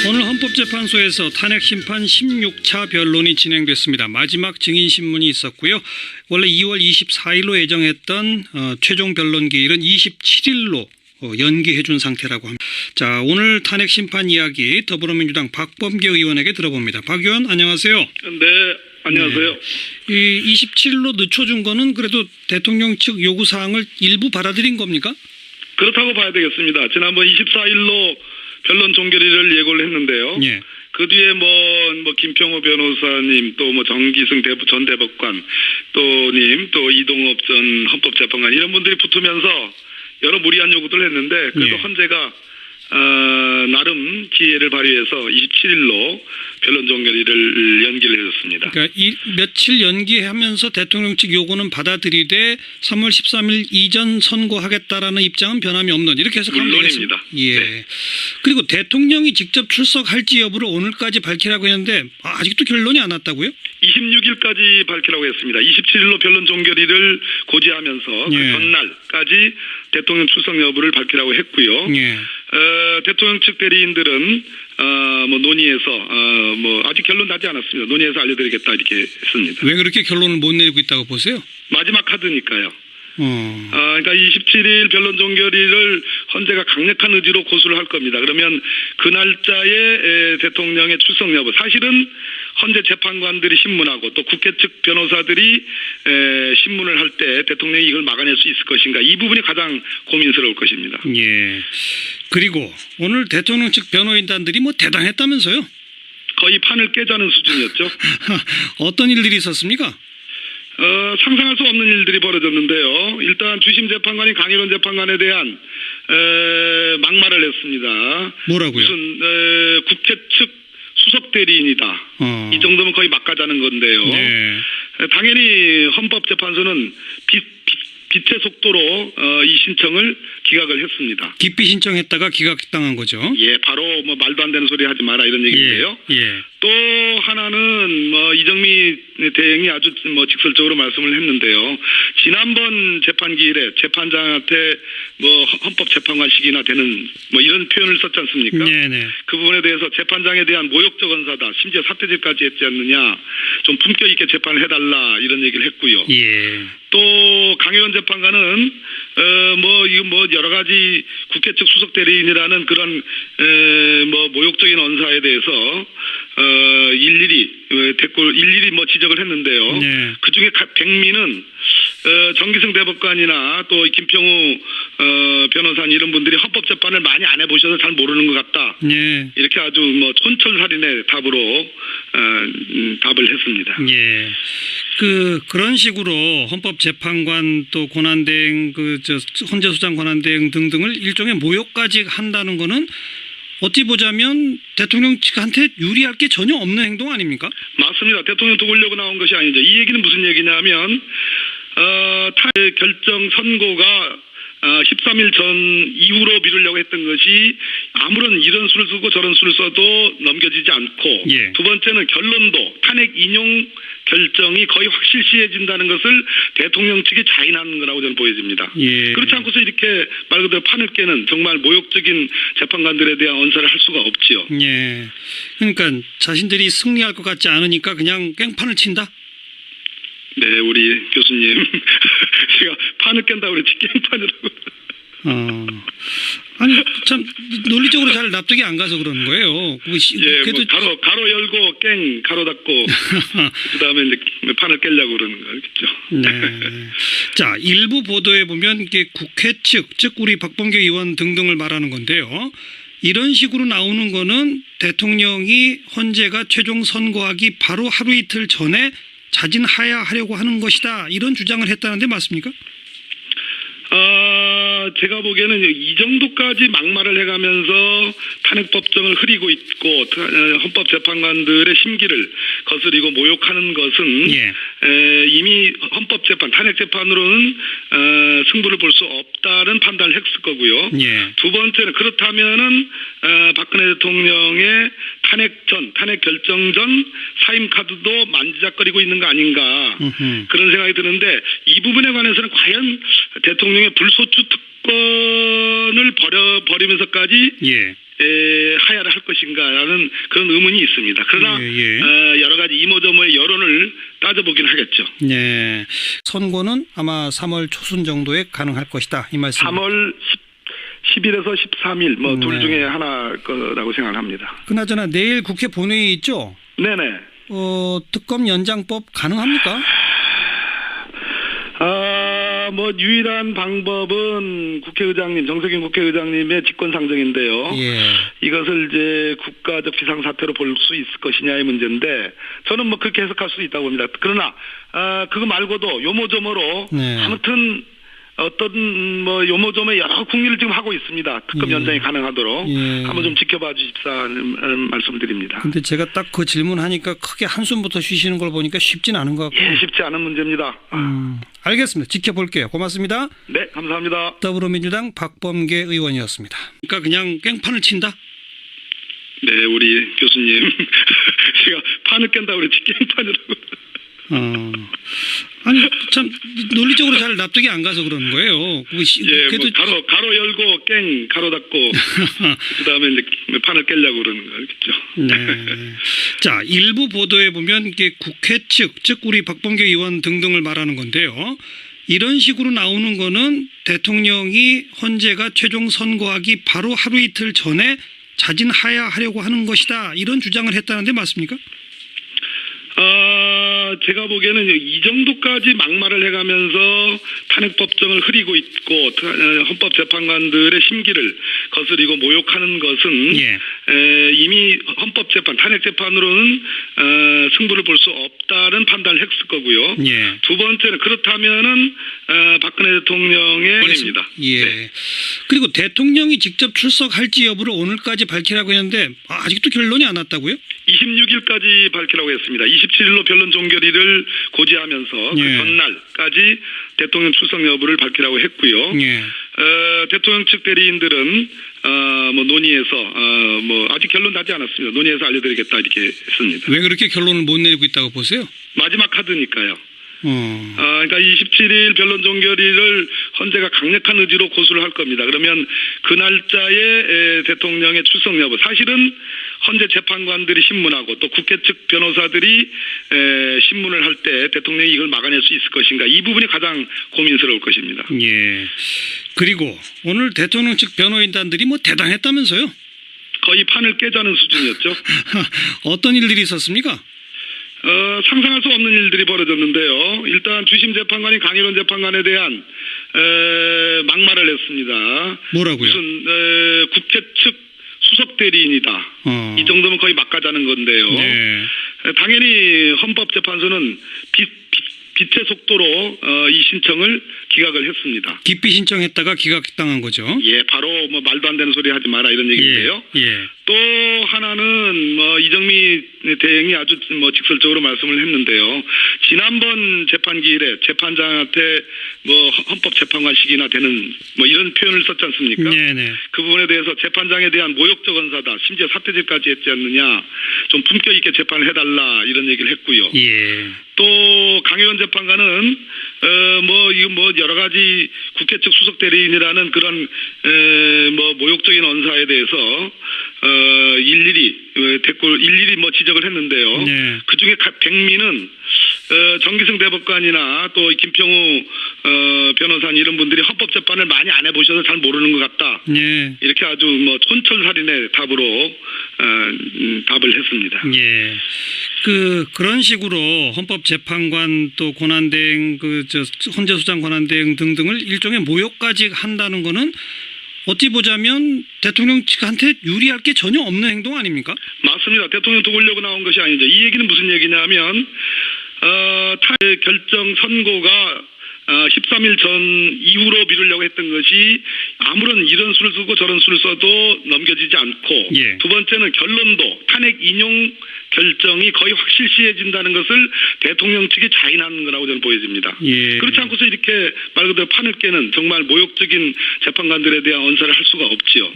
오늘 헌법재판소에서 탄핵심판 16차 변론이 진행됐습니다. 마지막 증인신문이 있었고요. 원래 2월 24일로 예정했던 최종 변론 기일은 27일로 연기해 준 상태라고 합니다. 자, 오늘 탄핵심판 이야기 더불어민주당 박범계 의원에게 들어봅니다. 박 의원 안녕하세요. 네, 안녕하세요. 네. 이 27일로 늦춰준 거는 그래도 대통령 측 요구사항을 일부 받아들인 겁니까? 그렇다고 봐야 되겠습니다. 지난번 24일로 변론 종결일을 예고를 했는데요. 예. 그 뒤에 김평호 변호사님, 또 정기승 전 대법관, 또 이동업 전 헌법재판관 이런 분들이 붙으면서 여러 무리한 요구들을 했는데 그래도 예. 헌재가 나름 지혜를 발휘해서 27일로 변론 종결일을 연기를 해줬습니다. 그러니까 며칠 연기하면서 대통령 측 요구는 받아들이되 3월 13일 이전 선고하겠다라는 입장은 변함이 없는 이렇게 해서 가면 되겠습니다. 예. 네. 그리고 대통령이 직접 출석할지 여부를 오늘까지 밝히라고 했는데 아직도 결론이 안 왔다고요? 26일까지 밝히라고 했습니다. 27일로 변론 종결일을 고지하면서 예. 그 전날까지 대통령 출석 여부를 밝히라고 했고요. 예. 대통령 측 대리인들은 논의해서 아직 결론 나지 않았습니다. 논의해서 알려드리겠다 이렇게 했습니다. 왜 그렇게 결론을 못 내리고 있다고 보세요? 마지막 카드니까요. 그러니까 27일 변론 종결일을 헌재가 강력한 의지로 고수를 할 겁니다. 그러면 그 날짜에 대통령의 출석 여부, 사실은 헌재 재판관들이 신문하고 또 국회 측 변호사들이 신문을 할 때 대통령이 이걸 막아낼 수 있을 것인가, 이 부분이 가장 고민스러울 것입니다. 예. 그리고 오늘 대통령 측 변호인단들이 대단했다면서요? 거의 판을 깨자는 수준이었죠. 어떤 일들이 있었습니까? 상상할 수 없는 일들이 벌어졌는데요. 일단 주심 재판관인 강일원 재판관에 대한 막말을 했습니다. 뭐라고요? 무슨 국회 측 수석 대리인이다. 이 정도면 거의 막가자는 건데요. 네. 당연히 헌법재판소는 빛의 속도로 이 신청을 기각을 했습니다. 기피 신청했다가 기각당한 거죠? 예, 바로 말도 안 되는 소리 하지 마라 이런 얘기인데요. 예. 또 하나는 이정미 대행이 아주 직설적으로 말씀을 했는데요. 지난번 재판 기일에 재판장한테 헌법재판관식이나 되는 이런 표현을 썼지 않습니까? 네네. 그 부분에 대해서 재판장에 대한 모욕적 언사다. 심지어 사퇴질까지 했지 않느냐. 좀 품격 있게 재판을 해달라 이런 얘기를 했고요. 예. 또 강일원 재판관은 여러 가지 국회 측 수석 대리인이라는 그런 모욕적인 언사에 대해서 일일이 지적을 했는데요. 네. 그 중에 백미는 정기승 대법관이나 또 김평우 변호사님 이런 분들이 헌법재판을 많이 안 해보셔서 잘 모르는 것 같다. 네. 이렇게 아주 촌철살인의 답으로 답을 했습니다. 예. 그런 식으로 헌법재판관 또 권한대행 헌재소장 권한대행 등등을 일종의 모욕까지 한다는 거는 어찌 보자면 대통령 측한테 유리할 게 전혀 없는 행동 아닙니까? 맞습니다. 대통령 도우려고 나온 것이 아니죠. 이 얘기는 무슨 얘기냐면 탄핵 결정 선고가 13일 전 이후로 미루려고 했던 것이 아무런 이런 수를 쓰고 저런 수를 써도 넘겨지지 않고 예. 두 번째는 결론도 탄핵 인용 결정이 거의 확실시해진다는 것을 대통령 측이 자인하는 거라고 저는 보여집니다. 예. 그렇지 않고서 이렇게 말 그대로 판을 깨는 정말 모욕적인 재판관들에 대한 언사를 할 수가 없지요. 예. 그러니까 자신들이 승리할 것 같지 않으니까 그냥 깽판을 친다? 네, 우리 교수님. 제가 판을 깬다고 그랬지 깽판이라고. 아니 참 논리적으로 잘 납득이 안 가서 그러는 거예요. 예, 그래도 가로 열고 깽 가로 닫고 그다음에 이제 판을 깨려고 그러는 거겠죠. 네. 자, 일부 보도에 보면 이게 국회 측, 즉 우리 박범계 의원 등등을 말하는 건데요. 이런 식으로 나오는 거는 대통령이 헌재가 최종 선고하기 바로 하루 이틀 전에 자진하야하려고 하는 것이다. 이런 주장을 했다는데 맞습니까? 제가 보기에는 이 정도까지 막말을 해가면서 탄핵 법정을 흐리고 있고 헌법재판관들의 심기를 거스리고 모욕하는 것은 예. 이미 헌법재판, 탄핵재판으로는 승부를 볼 수 없다는 판단을 했을 거고요. 예. 두 번째는 그렇다면은 박근혜 대통령의 탄핵 결정 전 사임 카드도 만지작거리고 있는 거 아닌가 그런 생각이 드는데 이 부분에 관해서는 과연 대통령의 불소추 특권을 버리면서까지 예. 하야를 할 것인가라는 그런 의문이 있습니다. 그러나 여러 가지 이모저모의 여론을 따져보긴 하겠죠. 네, 선고는 아마 3월 초순 정도에 가능할 것이다 이 말씀. 3월 10일에서 13일 뭐 둘 중에 하나일 거라고 생각합니다. 그나저나 내일 국회 본회의 있죠? 네네. 특검 연장법 가능합니까? 뭐 유일한 방법은 국회의장님, 정세균 국회의장님의 직권상정인데요. 이것을 이제 국가적 비상사태로 볼 수 있을 것이냐의 문제인데 저는 뭐 그렇게 해석할 수 있다고 봅니다. 그러나 그거 말고도 요모조모로 아무튼 어떤 뭐 요모조모 여러 궁리를 지금 하고 있습니다. 특검 연장이 가능하도록 한번 좀 지켜봐 주십사 하는 말씀드립니다. 근데 제가 딱 그 질문하니까 크게 한숨부터 쉬시는 걸 보니까 쉽진 않은 것 같고. 쉽지 않은 문제입니다. 알겠습니다. 지켜볼게요. 고맙습니다. 네, 감사합니다. 더불어민주당 박범계 의원이었습니다. 그러니까 그냥 깽판을 친다? 네, 우리 교수님 제가 판을 깬다고 그랬지 깽판이라고. 아니 참 논리적으로 잘 납득이 안 가서 그러는 거예요. 뭐 가로 열고 깽 가로 닫고 그다음에 이제 판을 깨려고 그러는 거겠죠. 네. 자, 일부 보도에 보면 이게 국회 측, 즉 우리 박범계 의원 등등을 말하는 건데요. 이런 식으로 나오는 거는 대통령이 헌재가 최종 선고하기 바로 하루 이틀 전에 자진하야하려고 하는 것이다. 이런 주장을 했다는데 맞습니까? 제가 보기에는 이 정도까지 막말을 해가면서 탄핵법정을 흐리고 있고 헌법재판관들의 심기를 거스리고 모욕하는 것은 이미 헌법재판, 탄핵재판으로는 승부를 볼 수 없다는 판단을 했을 거고요. 두 번째는 그렇다면은 박근혜 대통령의 권입니다. 네. 그리고 대통령이 직접 출석할지 여부를 오늘까지 밝히라고 했는데 아직도 결론이 안 왔다고요? 26일까지 밝히라고 했습니다. 27일로 변론 종결일을 고지하면서 그 전날까지 대통령 출석 여부를 밝히라고 했고요. 대통령 측 대리인들은 뭐 논의해서 뭐 아직 결론 나지 않았습니다. 논의해서 알려드리겠다 이렇게 했습니다. 왜 그렇게 결론을 못 내리고 있다고 보세요? 마지막 카드니까요. 그러니까 27일 변론 종결일을 헌재가 강력한 의지로 고수를 할 겁니다. 그러면 그 날짜에 대통령의 출석 여부, 사실은 헌재 재판관들이 신문하고 또 국회 측 변호사들이 신문을 할 때 대통령이 이걸 막아낼 수 있을 것인가, 이 부분이 가장 고민스러울 것입니다. 그리고 오늘 대통령 측 변호인단들이 뭐 대단했다면서요? 거의 판을 깨자는 수준이었죠. 어떤 일들이 있었습니까? 상상할 수 없는 일들이 벌어졌는데요. 일단 주심 재판관인 강일원 재판관에 대한 막말을 했습니다. 뭐라고요? 무슨 국회 측 수석 대리인이다. 이 정도면 거의 막가자는 건데요. 당연히 헌법재판소는 빛의 속도로 이 신청을 기각을 했습니다. 기피 신청했다가 기각당한 거죠. 바로 뭐 말도 안 되는 소리 하지 마라 이런 얘기인데요. 또 하나는 뭐 이정미 대행이 아주 뭐 직설적으로 말씀을 했는데요. 지난번 재판기일에 재판장한테 뭐 헌법재판관식이나 되는 뭐 이런 표현을 썼지 않습니까? 그 부분에 대해서 재판장에 대한 모욕적 언사다. 심지어 사퇴질까지 했지 않느냐. 좀 품격 있게 재판을 해달라 이런 얘기를 했고요. 또 강효연 재판관은 뭐 여러 가지 국회 측 수석 대리인이라는 그런 뭐 모욕적인 언사에 대해서 일일이 뭐 지적을 했는데요. 그 중에 백미는 정기승 대법관이나 또 김평우 변호사님 이런 분들이 헌법재판을 많이 안 해보셔서 잘 모르는 것 같다. 이렇게 아주 뭐 촌철살인의 답으로 답을 했습니다. 그런 식으로 헌법재판관 또 권한대행 헌재소장 권한대행 등등을 일종의 모욕까지 한다는 거는 어찌 보자면 대통령 측한테 유리할 게 전혀 없는 행동 아닙니까? 맞습니다. 대통령 도우려고 나온 것이 아니죠. 이 얘기는 무슨 얘기냐면 탄핵 결정 선고가 13일 전 이후로 미루려고 했던 것이 아무런 이런 수를 쓰고 저런 수를 써도 넘겨지지 않고 두 번째는 결론도 탄핵 인용 결정이 거의 확실시해진다는 것을 대통령 측이 자인하는 거라고 저는 보여집니다. 그렇지 않고서 이렇게 말 그대로 판을 깨는 정말 모욕적인 재판관들에 대한 언사를 할 수가 없지요.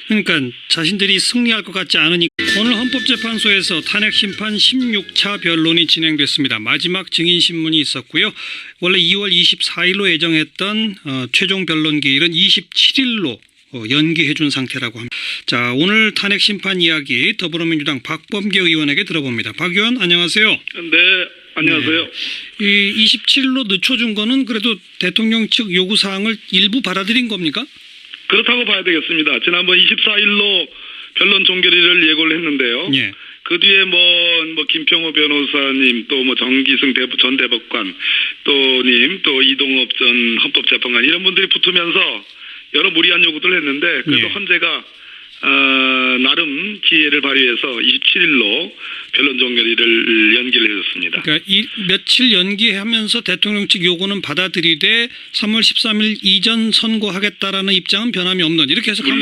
그러니까 자신들이 승리할 것 같지 않으니 오늘 헌법재판소에서 탄핵심판 16차 변론이 진행됐습니다. 마지막 증인신문이 있었고요. 원래 2월 24일로 예정했던 최종 변론 기일은 27일로 연기해 준 상태라고 합니다. 자, 오늘 탄핵 심판 이야기 더불어민주당 박범계 의원에게 들어봅니다. 박 의원 안녕하세요. 네, 안녕하세요. 네. 이 27일로 늦춰준 거는 그래도 대통령 측 요구 사항을 일부 받아들인 겁니까? 그렇다고 봐야 되겠습니다. 지난번 24일로 변론 종결일을 예고를 했는데요. 예. 그 뒤에 뭐 김평호 변호사님 또 뭐 정기승 전 대법관 또 이동업 전 헌법재판관 이런 분들이 붙으면서 여러 무리한 요구들을 했는데 그래도 예. 헌재가 나름 지혜를 발휘해서 27일로 변론 종결일을 연기를 해줬습니다. 그러니까 며칠 연기하면서 대통령 측 요구는 받아들이되 3월 13일 이전 선고하겠다라는 입장은 변함이 없는 이렇게 해석하면